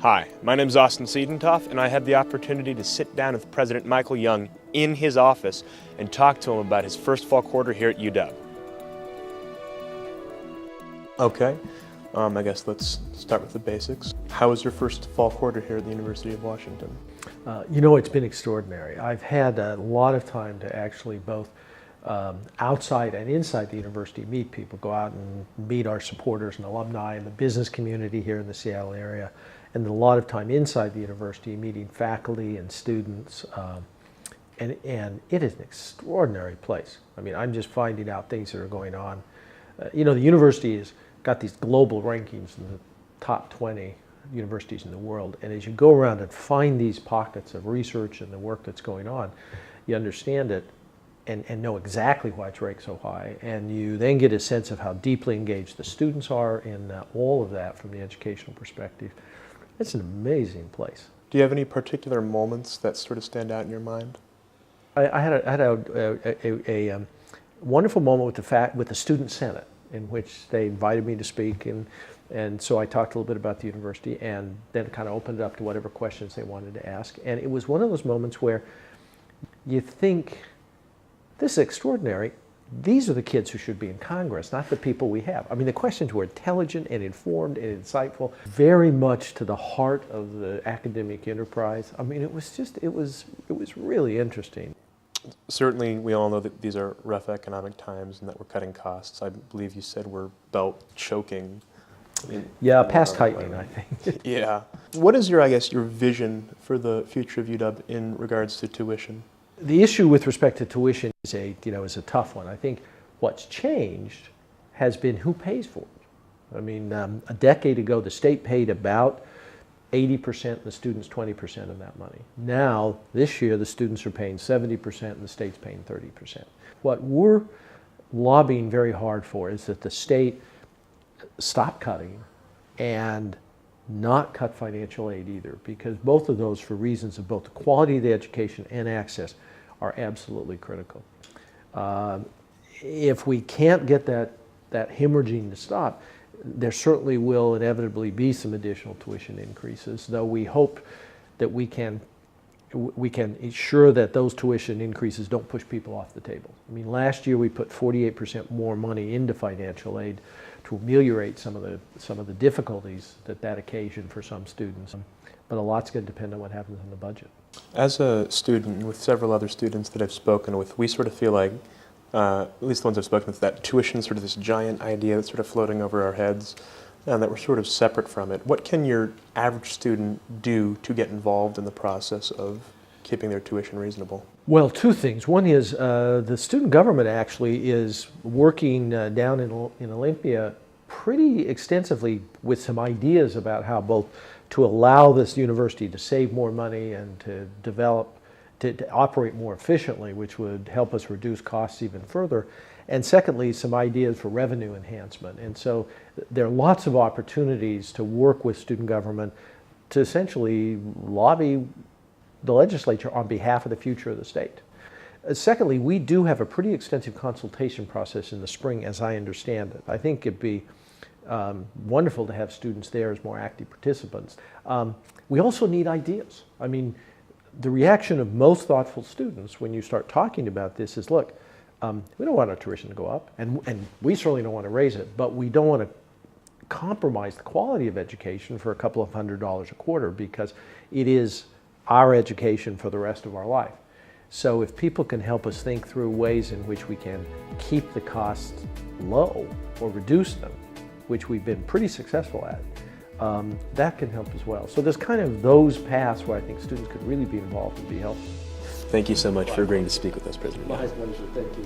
Hi, my name is Austin Siedentopf, and I had the opportunity to sit down with President Michael Young in his office and talk to him about his first fall quarter here at UW. Okay, I guess let's start with the basics. How was your first fall quarter here at the University of Washington? It's been extraordinary. I've had a lot of time to actually both outside and inside the university meet people, go out and meet our supporters and alumni and the business community here in the Seattle area, and a lot of time inside the university meeting faculty and students, and it is an extraordinary place. I mean, I'm just finding out things that are going on. The university has got these global rankings in the top 20 universities in the world, and as you go around and find these pockets of research and the work that's going on, you understand it and know exactly why it's ranked so high, and you then get a sense of how deeply engaged the students are in all of that from the educational perspective. It's an amazing place. Do you have any particular moments that sort of stand out in your mind? I had a wonderful moment with the Student Senate, in which they invited me to speak, and so I talked a little bit about the university, and then kind of opened it up to whatever questions they wanted to ask. And it was one of those moments where you think, this is extraordinary. These are the kids who should be in Congress, not the people we have. I mean, the questions were intelligent and informed and insightful, very much to the heart of the academic enterprise. I mean, it was really interesting. Certainly, we all know that these are rough economic times and that we're cutting costs. I believe you said we're belt choking. Yeah, past tightening, I think. Yeah. What is your vision for the future of UW in regards to tuition? The issue with respect to tuition is a tough one. I think what's changed has been who pays for it. I mean, a decade ago, the state paid about 80% and the students 20% of that money. Now, this year, the students are paying 70% and the state's paying 30%. What we're lobbying very hard for is that the state stop cutting and not cut financial aid either, because both of those, for reasons of both the quality of the education and access, are absolutely critical. If we can't get that hemorrhaging to stop, there certainly will inevitably be some additional tuition increases, though we hope that we can ensure that those tuition increases don't push people off the table. I mean, last year we put 48% more money into financial aid to ameliorate some of the difficulties that occasioned for some students. But a lot's going to depend on what happens in the budget. As a student, with several other students that I've spoken with, we sort of feel like, at least the ones I've spoken with, that tuition is sort of this giant idea that's sort of floating over our heads, and that we're sort of separate from it. What can your average student do to get involved in the process of keeping their tuition reasonable? Well, two things. One is the student government actually is working down in Olympia pretty extensively with some ideas about how both to allow this university to save more money and to develop, to operate more efficiently, which would help us reduce costs even further. And secondly, some ideas for revenue enhancement. And so there are lots of opportunities to work with student government to essentially lobby the legislature on behalf of the future of the state. Secondly, we do have a pretty extensive consultation process in the spring, as I understand it. I think it'd be wonderful to have students there as more active participants. We also need ideas. I mean, the reaction of most thoughtful students when you start talking about this is, look, we don't want our tuition to go up, and we certainly don't want to raise it, but we don't want to compromise the quality of education for a couple of $100s a quarter, because it is our education for the rest of our life. So if people can help us think through ways in which we can keep the costs low or reduce them, which we've been pretty successful at, that can help as well. So there's kind of those paths where I think students could really be involved and be helpful. Thank you so much for agreeing to speak with us, President. My pleasure. Thank you.